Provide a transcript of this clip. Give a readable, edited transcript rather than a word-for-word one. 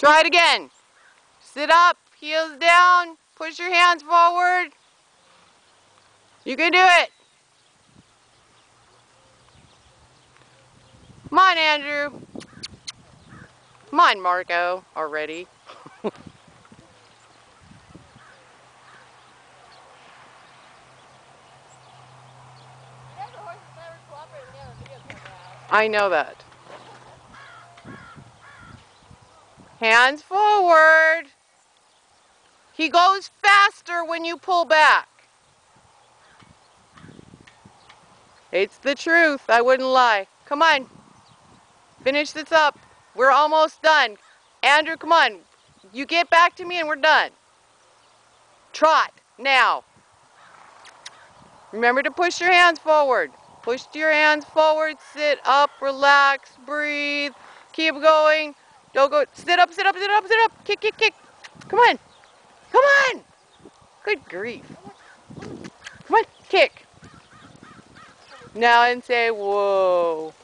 Try it again. Sit up, heels down, push your hands forward. You can do it. Come on, Andrew. Come on, Marco, already. I know that. Hands forward. He goes faster when you pull back. It's the truth. I wouldn't lie. Come on. Finish this up. We're almost done. Andrew, come on. You get back to me and we're done. Trot. Now. Remember to push your hands forward. Push your hands forward. Sit up. Relax. Breathe. Keep going. Don't go. Sit up, sit up, sit up, sit up. Kick, kick, kick. Come on. Come on. Good grief. Come on. Kick. Now and say, whoa.